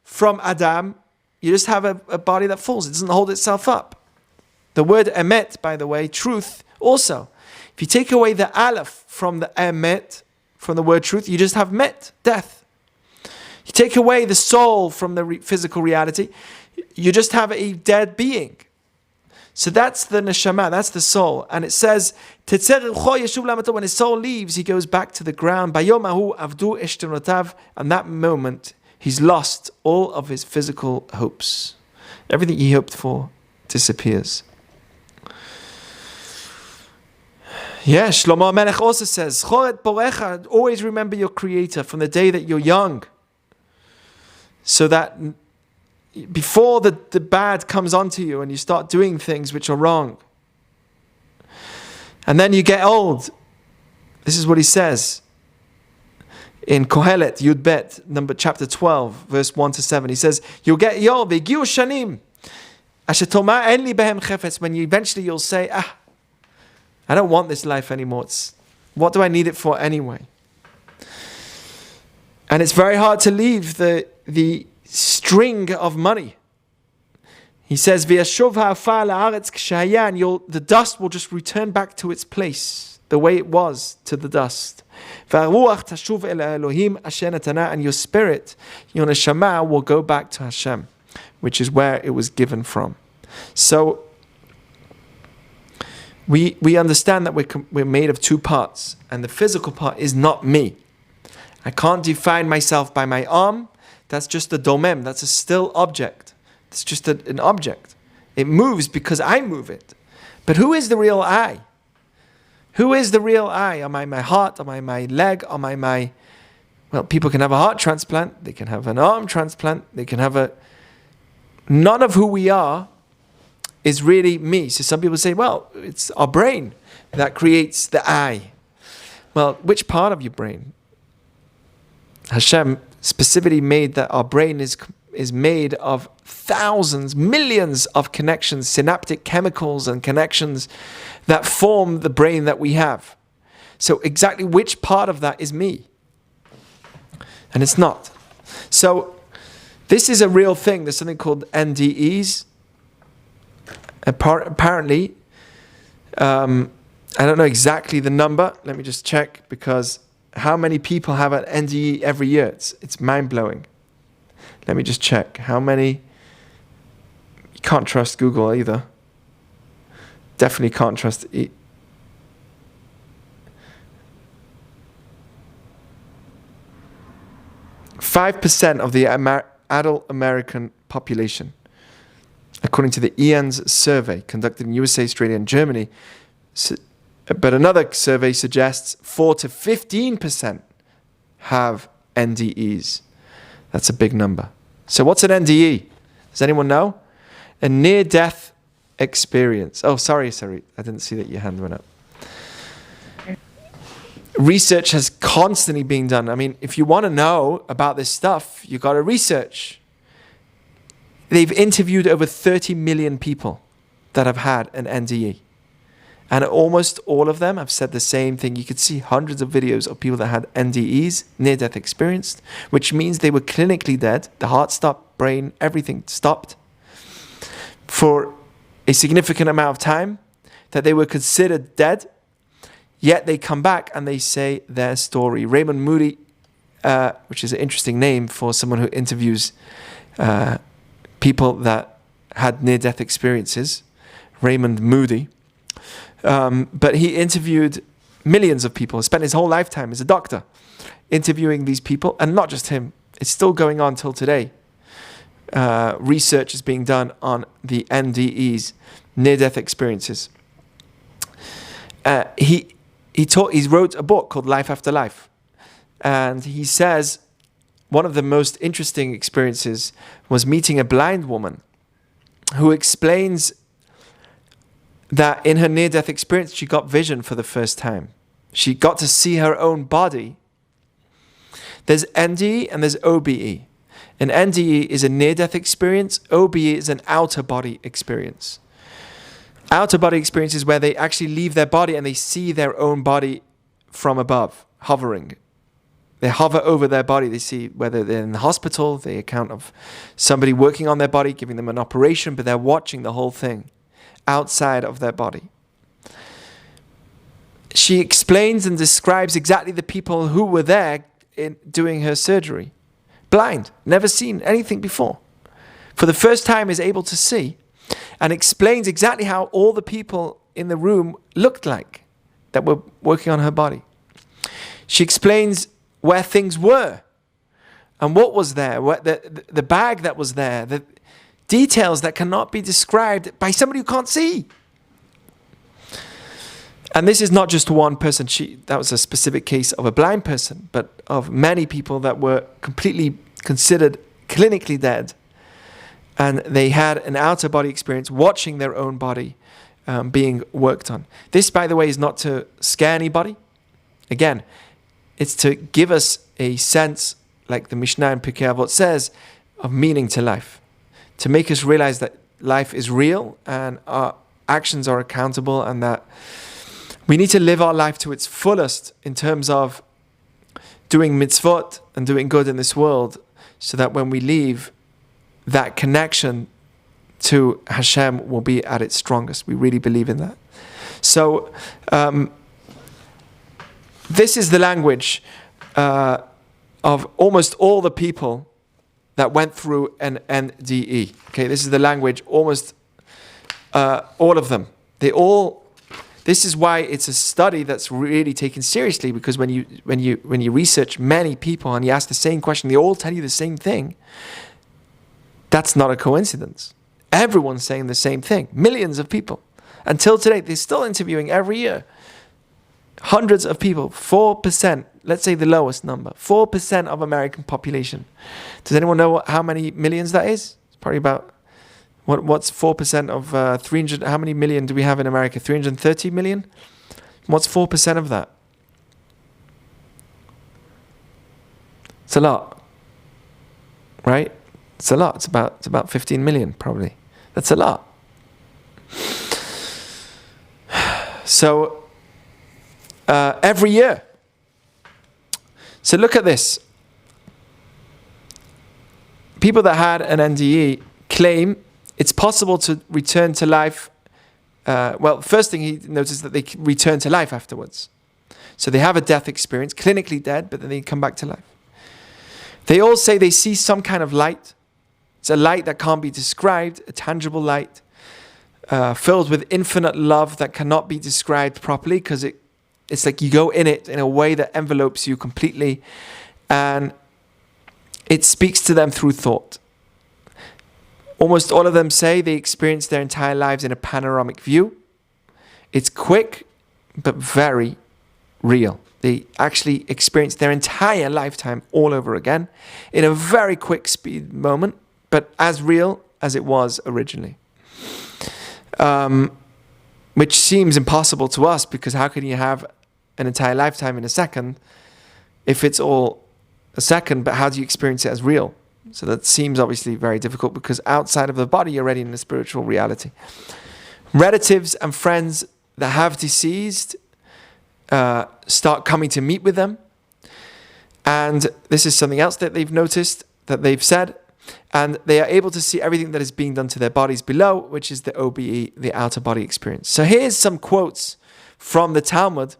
from Adam, you just have a body that falls. It doesn't hold itself up. The word emet, by the way, truth, also. If you take away the aleph from the emet, from the word truth, you just have met, death. You take away the soul from the physical reality, you just have a dead being. So that's the neshama, that's the soul. And it says, when his soul leaves, he goes back to the ground. And that moment, he's lost all of his physical hopes. Everything he hoped for disappears. Yeah, Shlomo Melech also says, always remember your Creator from the day that you're young. So that before the bad comes onto you and you start doing things which are wrong. And then you get old. This is what he says in Kohelet, Yud Bet, chapter 12, verse 1 to 7. He says, you'll get old, v'giu shanim, asher toma en li behem chefetz, when eventually you'll say, I don't want this life anymore. What do I need it for anyway? And it's very hard to leave the string of money. He says, "V'yashuv ha'afar la'aretz k'shaya," and the dust will just return back to its place, the way it was, to the dust. V'aruach tashuv el Elohim asher natana, and your spirit, your neshama, will go back to Hashem, which is where it was given from. So we understand that we're made of two parts, and the physical part is not me. I can't define myself by my arm. That's just a domem. That's a still object. It's just an object. It moves because I move it. But who is the real I? Who is the real I? Am I my heart? Am I my leg? Am I my... Well, people can have a heart transplant. They can have an arm transplant. They can have None of who we are is really me. So some people say, well, it's our brain that creates the I. Well, which part of your brain? Hashem specifically made that our brain is made of thousands, millions of connections, synaptic chemicals and connections that form the brain that we have. So exactly which part of that is me? And it's not. So this is a real thing. There's something called NDEs. Apparently, I don't know exactly the number. Let me just check, because how many people have an NDE every year? It's mind-blowing. Let me just check. How many? You can't trust Google either. Definitely can't trust 5% of the adult American population, according to the EANS survey conducted in USA, Australia, and Germany. But another survey suggests 4 to 15% have NDEs. That's a big number. So what's an NDE? Does anyone know? A near-death experience. Oh, sorry. I didn't see that your hand went up. Research has constantly been done. I mean, if you want to know about this stuff, you got to research. They've interviewed over 30 million people that have had an NDE. And almost all of them have said the same thing. You could see hundreds of videos of people that had NDEs, near-death experience, which means they were clinically dead. The heart stopped, brain, everything stopped for a significant amount of time, that they were considered dead, yet they come back and they say their story. Raymond Moody, which is an interesting name for someone who interviews people that had near-death experiences, Raymond Moody. But he interviewed millions of people, spent his whole lifetime as a doctor interviewing these people, and not just him. It's still going on till today. Research is being done on the NDEs, near-death experiences. He wrote a book called Life After Life, and he says one of the most interesting experiences was meeting a blind woman who explains that in her near-death experience, she got vision for the first time. She got to see her own body. There's NDE and there's OBE. An NDE is a near-death experience. OBE is an outer body experience. Outer body experience is where they actually leave their body and they see their own body from above, hovering. They hover over their body. They see whether they're in the hospital, the account of somebody working on their body, giving them an operation, but they're watching the whole thing outside of their body. She explains and describes exactly the people who were there in doing her surgery. Blind, never seen anything before. For the first time is able to see, and explains exactly how all the people in the room looked like that were working on her body. She explains where things were and what was there, the bag that was there, the details that cannot be described by somebody who can't see. And this is not just one person. That was a specific case of a blind person, but of many people that were completely considered clinically dead. And they had an outer body experience watching their own body being worked on. This, by the way, is not to scare anybody. Again, it's to give us a sense, like the Mishnah in Pirkei Avot says, of meaning to life. To make us realize that life is real and our actions are accountable, and that we need to live our life to its fullest in terms of doing mitzvot and doing good in this world, so that when we leave, that connection to Hashem will be at its strongest. We really believe in that. So this is the language of almost all the people that went through an NDE. Okay, this is the language, almost all of them. This is why it's a study that's really taken seriously, because when you research many people and you ask the same question, they all tell you the same thing. That's not a coincidence. Everyone's saying the same thing. Millions of people. Until today, they're still interviewing every year. Hundreds of people. 4%, let's say the lowest number. 4% of American population. Does anyone know how many millions that is? It's probably about, what's 4% of 300, how many million do we have in America? 330 million? What's 4% of that? It's a lot. Right? It's a lot. It's about 15 million, probably. That's a lot. So, every year. So look at this. People that had an NDE claim it's possible to return to life. First thing he noticed that they return to life afterwards. So they have a death experience, clinically dead, but then they come back to life. They all say they see some kind of light. It's a light that can't be described, a tangible light, filled with infinite love that cannot be described properly, because it's like you go in it in a way that envelopes you completely, and it speaks to them through thought. Almost all of them say they experience their entire lives in a panoramic view. It's quick, but very real. They actually experience their entire lifetime all over again in a very quick speed moment, but as real as it was originally. Which seems impossible to us, because how can you have an entire lifetime in a second if it's all a second, but how do you experience it as real? So that seems obviously very difficult, because outside of the body, you're already in a spiritual reality. Relatives and friends that have deceased start coming to meet with them. And this is something else that they've noticed, that they've said. And they are able to see everything that is being done to their bodies below, which is the OBE, the outer body experience. So here's some quotes from the Talmud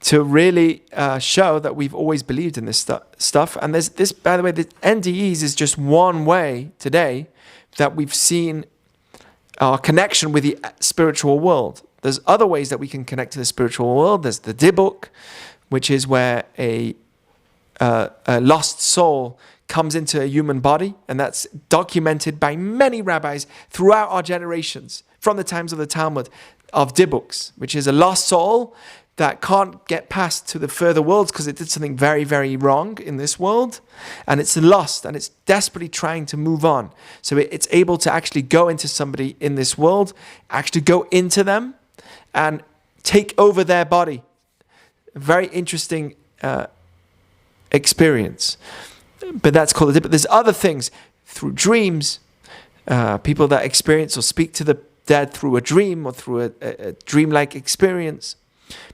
to really show that we've always believed in this stuff. And there's this, by the way, the NDEs is just one way today that we've seen our connection with the spiritual world. There's other ways that we can connect to the spiritual world. There's the dibuk, which is where a lost soul comes into a human body, and that's documented by many rabbis throughout our generations, from the times of the Talmud, of dibuks, which is a lost soul that can't get past to the further worlds because it did something very, very wrong in this world, and it's lost, and it's desperately trying to move on. So it's able to actually go into somebody in this world, actually go into them, and take over their body. A very interesting experience. But that's called a dip. But there's other things through dreams, people that experience or speak to the dead through a dream or through a dreamlike experience.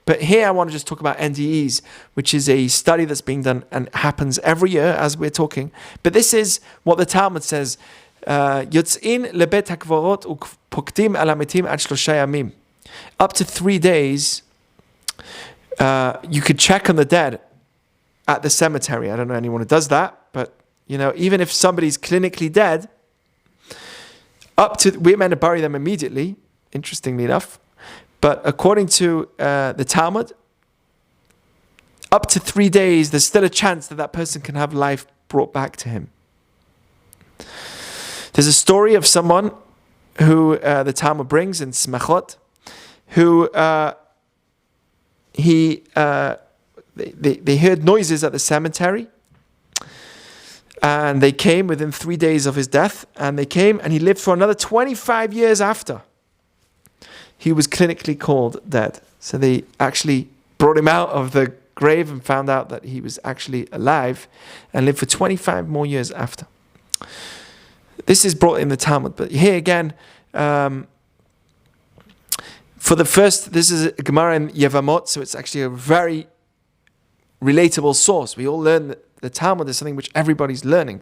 But here I want to just talk about NDEs, which is a study that's being done and happens every year as we're talking. But this is what the Talmud says. Yotz'in lebet hakvorot ukpoktim al hametim ad 3 yamim. Up to 3 days, you could check on the dead at the cemetery. I don't know anyone who does that, but even if somebody's clinically dead, we're meant to bury them immediately, interestingly enough. But according to the Talmud, up to 3 days, there's still a chance that that person can have life brought back to him. There's a story of someone who the Talmud brings in Smechot, who they heard noises at the cemetery, and they came within 3 days of his death, and they came, and he lived for another 25 years after he was clinically called dead. So they actually brought him out of the grave and found out that he was actually alive, and lived for 25 more years after. This is brought in the Talmud, but here again, for the first, this is a Gemara in Yevamot, so it's actually a very relatable source. We all learn that the Talmud is something which everybody's learning.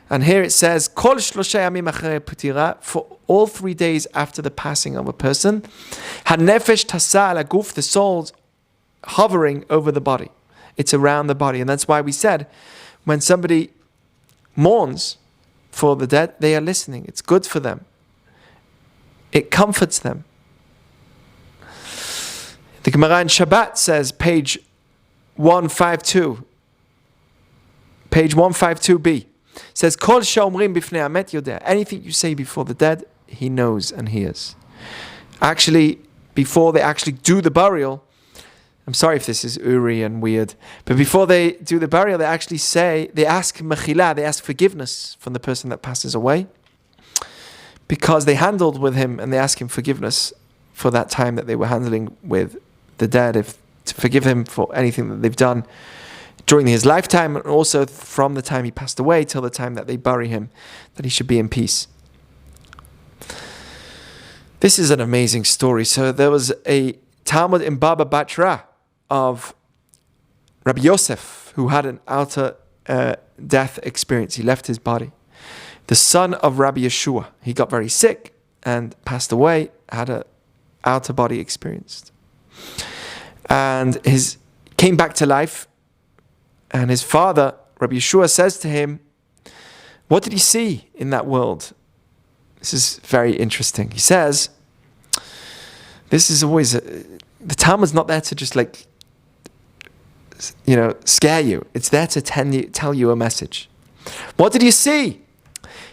And here it says, Kol 3 yamim acharei putira, for all 3 days after the passing of a person, hanefesh tasa al haguf, the soul's hovering over the body. It's around the body. And that's why we said, when somebody mourns for the dead, they are listening. It's good for them. It comforts them. The Gemara in Shabbat says, page 152. Page 152b says, Kol she'omrim bifnei hamet yodeh. Anything you say before the dead, he knows and hears. Actually, before they actually do the burial, I'm sorry if this is Uri and weird, but before they do the burial, they actually say, they ask mechila, they ask forgiveness from the person that passes away, because they handled with him, and they ask him forgiveness for that time that they were handling with the dead, to forgive him for anything that they've done during his lifetime, and also from the time he passed away till the time that they bury him, that he should be in peace. This is an amazing story. So there was a Talmud in Baba Batra of Rabbi Yosef, who had an outer death experience. He left his body. The son of Rabbi Yeshua, he got very sick and passed away, had an outer body experience. And came back to life, and his father, Rabbi Yeshua, says to him, what did he see in that world? This is very interesting. He says, this is always, the Talmud's not there to just scare you. It's there to tell you a message. What did you see?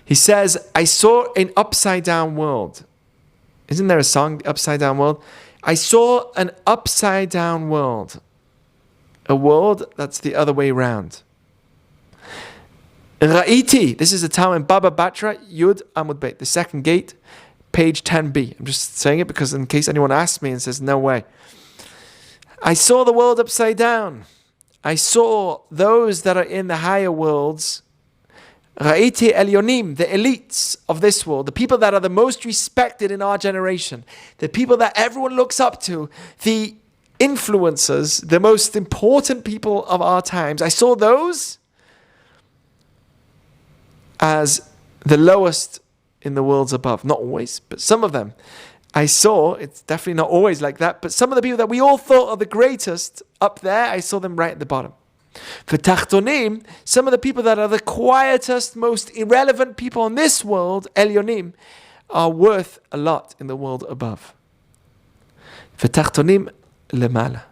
He says, I saw an upside down world. Isn't there a song, The Upside Down World? I saw an upside down world. A world that's the other way around. Ra'iti, this is a Talmud, Baba Batra, Yud Amud Beit, the second gate, page 10b. I'm just saying it because in case anyone asks me and says, no way. I saw the world upside down. I saw those that are in the higher worlds Ra'iti elyonim, the elites of this world, the people that are the most respected in our generation, the people that everyone looks up to, the influencers, the most important people of our times. I saw those as the lowest in the worlds above. Not always, but some of them. I saw, it's definitely not always like that, but some of the people that we all thought are the greatest up there, I saw them right at the bottom. For tachtonim, some of the people that are the quietest, most irrelevant people in this world, elyonim, are worth a lot in the world above. For tachtonim lemala.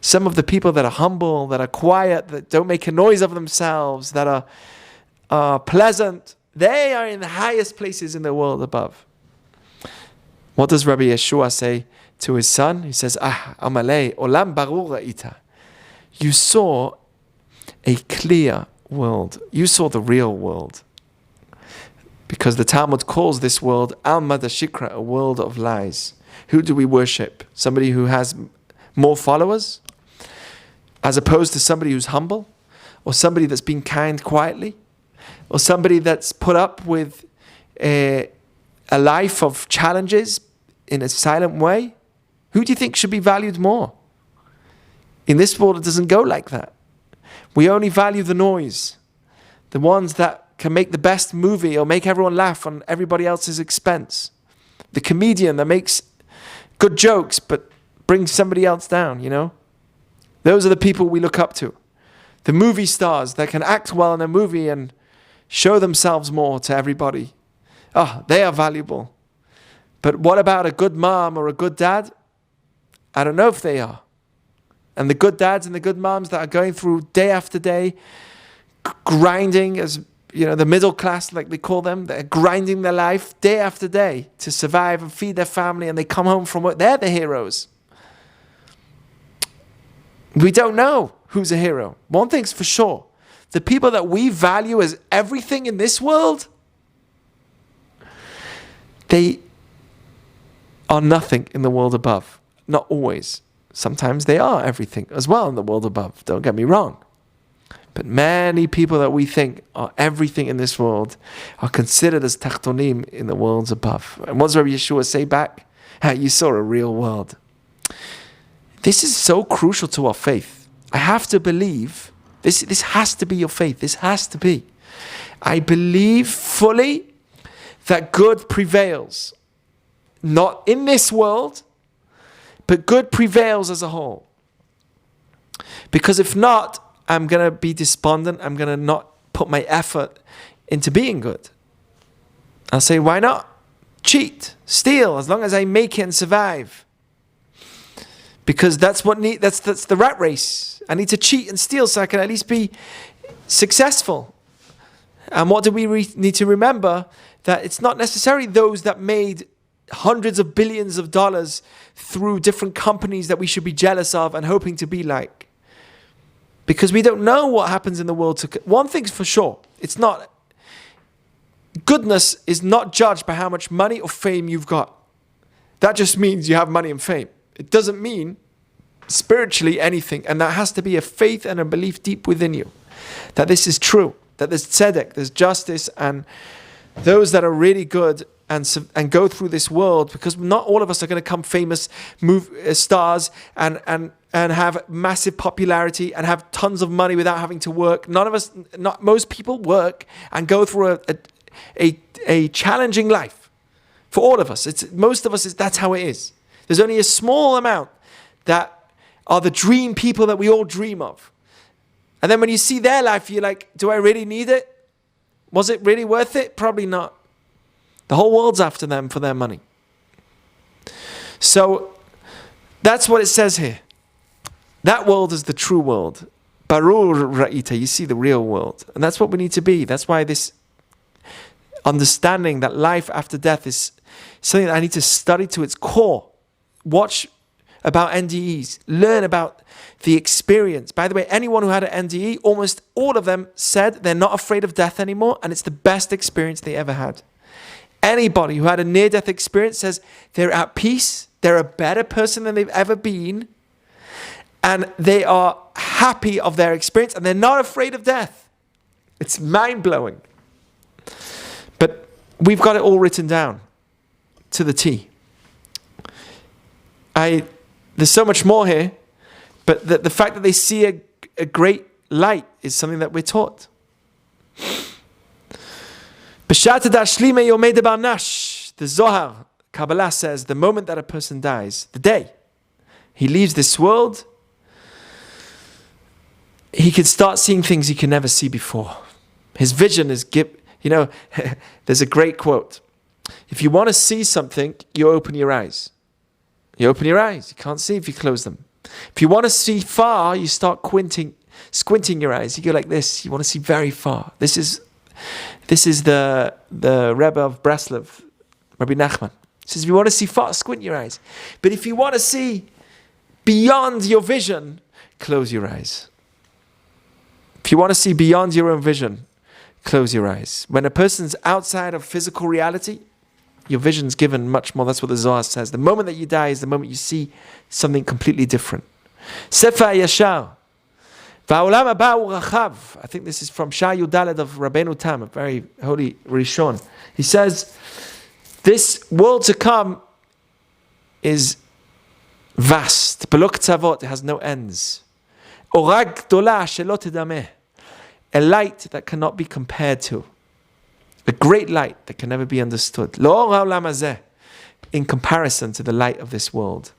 Some of the people that are humble, that are quiet, that don't make a noise of themselves, that are pleasant, they are in the highest places in the world above. What does Rabbi Yeshua say to his son? He says, Amalei, olam barur ra'ita. You saw a clear world. You saw the real world. Because the Talmud calls this world al medrashic, a world of lies. Who do we worship? Somebody who has more followers? As opposed to somebody who's humble? Or somebody that's been kind quietly? Or somebody that's put up with a life of challenges in a silent way? Who do you think should be valued more? In this world, it doesn't go like that. We only value the noise. The ones that can make the best movie or make everyone laugh on everybody else's expense. The comedian that makes good jokes but brings somebody else down, you know? Those are the people we look up to. The movie stars that can act well in a movie and show themselves more to everybody. They are valuable. But what about a good mom or a good dad? I don't know if they are. And the good dads and the good moms that are going through day after day, grinding as, the middle class, like we call them, they're grinding their life day after day to survive and feed their family, and they come home from work. They're the heroes. We don't know who's a hero. One thing's for sure. The people that we value as everything in this world, they are nothing in the world above. Not always. Sometimes they are everything as well in the world above. Don't get me wrong. But many people that we think are everything in this world are considered as tachtonim in the worlds above. And what does Rabbi Yeshua say back? You saw a real world. This is so crucial to our faith. I have to believe, this has to be your faith. This has to be. I believe fully that good prevails. Not in this world, but good prevails as a whole. Because if not, I'm going to be despondent. I'm going to not put my effort into being good. I'll say, why not? Cheat, steal, as long as I make it and survive. Because that's the rat race. I need to cheat and steal so I can at least be successful. And what do we need to remember? That it's not necessarily those that made hundreds of billions of dollars through different companies that we should be jealous of and hoping to be like. Because we don't know what happens in the world. One thing's for sure. Goodness is not judged by how much money or fame you've got. That just means you have money and fame. It doesn't mean spiritually anything. And that has to be a faith and a belief deep within you. That this is true. That there's tzedek, there's justice, and those that are really good and go through this world, because not all of us are going to come famous stars and have massive popularity and have tons of money without having to work. Most people work and go through a challenging life. For all of us, that's how it is. There's only a small amount that are the dream people that we all dream of. And then when you see their life, you're like, do I really need it? Was it really worth it? Probably not. The whole world's after them for their money. So that's what it says here. That world is the true world. Barur ra'ita, you see the real world. And that's what we need to be. That's why this understanding that life after death is something that I need to study to its core. Watch about NDEs. Learn about the experience. By the way, anyone who had an NDE, almost all of them said they're not afraid of death anymore, and it's the best experience they ever had. Anybody who had a near-death experience says they're at peace, they're a better person than they've ever been, and they are happy of their experience, and they're not afraid of death. It's mind-blowing. But we've got it all written down to the T. There's so much more here, but the fact that they see a great light is something that we're taught. The Zohar, Kabbalah says, the moment that a person dies, the day he leaves this world, he can start seeing things he can never see before. His vision is, there's a great quote. If you want to see something, you open your eyes. You open your eyes. You can't see if you close them. If you want to see far, you start squinting your eyes. You go like this. You want to see very far. This is the Rebbe of Breslov, Rabbi Nachman. He says, if you want to see far, squint your eyes. But if you want to see beyond your vision, close your eyes. If you want to see beyond your own vision, close your eyes. When a person's outside of physical reality, your vision's given much more. That's what the Zohar says. The moment that you die is the moment you see something completely different. Sefer Yashar. Va'olam haba hu rachav. I think this is from Shah Yudaled of Rabbeinu Tam, a very holy Rishon. He says, this world to come is vast. Belok tzavot, it has no ends. Orag gdola shelo tedameh. A light that cannot be compared to. A great light that can never be understood. Lo ha'olam hazeh. In comparison to the light of this world.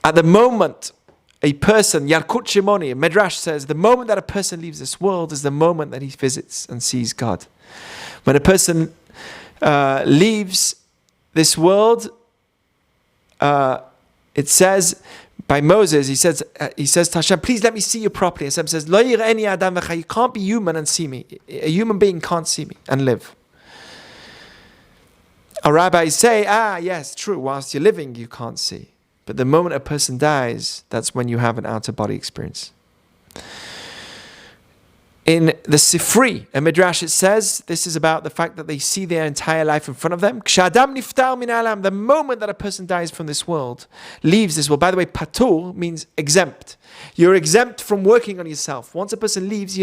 At the moment a person, Yalkut Shimoni, Medrash says, the moment that a person leaves this world is the moment that he visits and sees God. When a person leaves this world, it says by Moses, he says to Hashem, please let me see you properly. Hashem says, Lo yir'eni adam v'cha, you can't be human and see me. A human being can't see me and live. Our rabbis say, yes, true, whilst you're living, you can't see. But the moment a person dies, that's when you have an out-of-body experience. In the Sifri, a Midrash, it says, this is about the fact that they see their entire life in front of them. The moment that a person dies from this world, leaves this world. By the way, patur means exempt. You're exempt from working on yourself. Once a person leaves,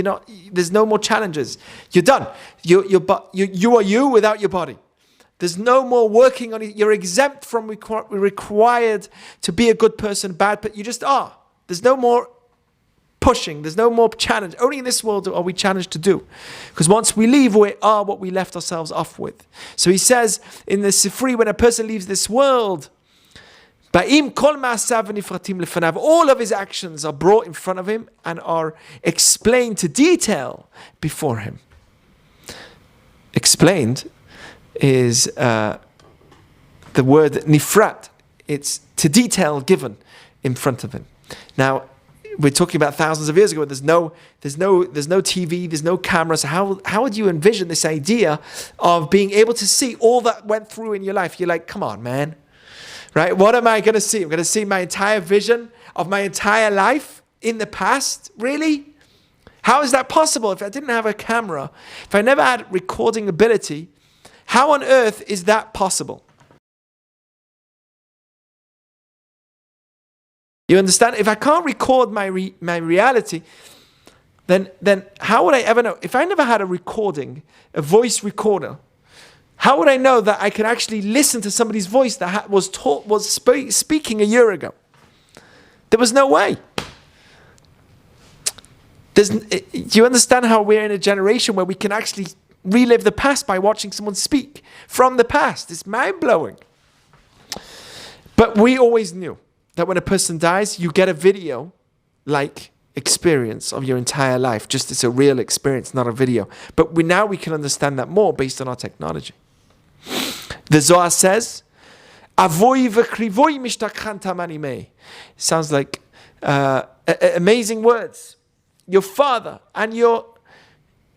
there's no more challenges. You're done. You are you without your body. There's no more working on it. You're exempt from required to be a good person, bad, but you just are. There's no more pushing. There's no more challenge. Only in this world are we challenged to do. Because once we leave, we are what we left ourselves off with. So he says in the Sifri, when a person leaves this world, all of his actions are brought in front of him and are explained to detail before him. Explained is the word nifrat. It's to detail given in front of him. Now, we're talking about thousands of years ago. There's no TV, there's no camera. So how would you envision this idea of being able to see all that went through in your life? You're like, come on, man, right? What am I going to see? I'm going to see my entire vision of my entire life in the past. Really? How is that possible? If I didn't have a camera, if I never had recording ability, how on earth is that possible? You understand? If I can't record my reality, then how would I ever know? If I never had a recording, a voice recorder, how would I know that I could actually listen to somebody's voice that was speaking a year ago? There was no way. Do you understand how we're in a generation where we can actually relive the past by watching someone speak from the past? It's mind-blowing. But we always knew that when a person dies, you get a video-like experience of your entire life. Just it's a real experience, not a video. But now we can understand that more based on our technology. The Zohar says, "Avoy v'krivoy mishtakhan tamanimei." Sounds like amazing words. Your father and your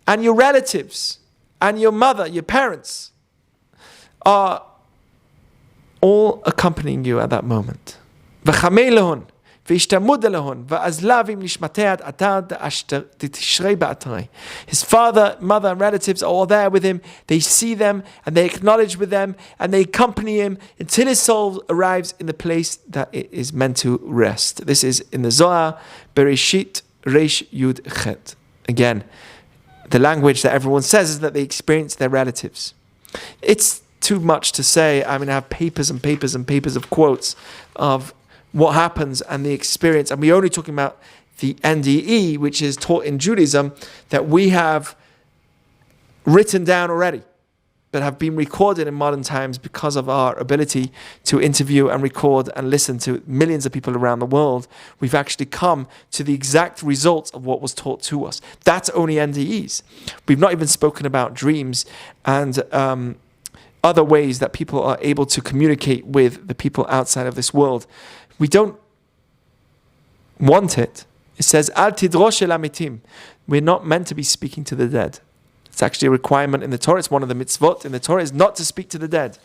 relatives and your mother, your parents, are all accompanying you at that moment. His father, mother, and relatives are all there with him. They see them and they acknowledge with them and they accompany him until his soul arrives in the place that it is meant to rest. This is in the Zohar, Bereshit Reish Yud Chet. Again, the language that everyone says is that they experience their relatives. It's too much to say. I mean, I have papers and papers and papers of quotes of what happens and the experience. And we're only talking about the NDE, which is taught in Judaism, that we have written down already, but have been recorded in modern times because of our ability to interview and record and listen to millions of people around the world. We've actually come to the exact results of what was taught to us. That's only NDEs. We've not even spoken about dreams and other ways that people are able to communicate with the people outside of this world. We don't want it. It says, Al tidrosh el amitim. We're not meant to be speaking to the dead. It's actually a requirement in the Torah. It's one of the mitzvot in the Torah is not to speak to the dead.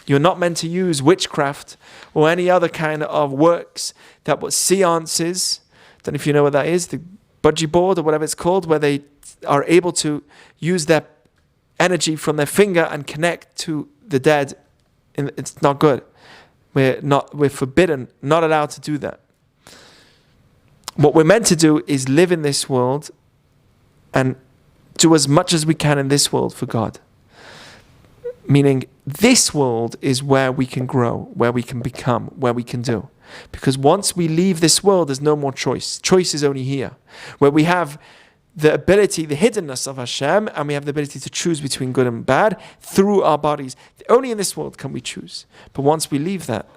You're not meant to use witchcraft or any other kind of works that what seances, don't know if you know what that is, the budgie board or whatever it's called, where they are able to use their energy from their finger and connect to the dead. It's not good. We're forbidden, not allowed to do that. What we're meant to do is live in this world and do as much as we can in this world for God. Meaning, this world is where we can grow, where we can become, where we can do. Because once we leave this world, there's no more choice. Choice is only here. Where we have the ability, the hiddenness of Hashem, and we have the ability to choose between good and bad through our bodies. Only in this world can we choose. But once we leave that,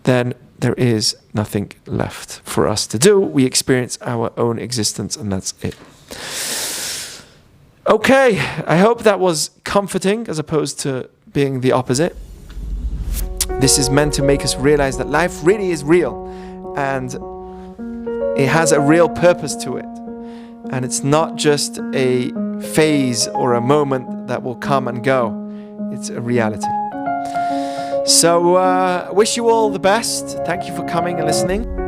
then there is nothing left for us to do. We experience our own existence, and that's it. Okay, I hope that was comforting as opposed to being the opposite. This is meant to make us realize that life really is real and it has a real purpose to it. And it's not just a phase or a moment that will come and go. It's a reality. So, wish you all the best. Thank you for coming and listening.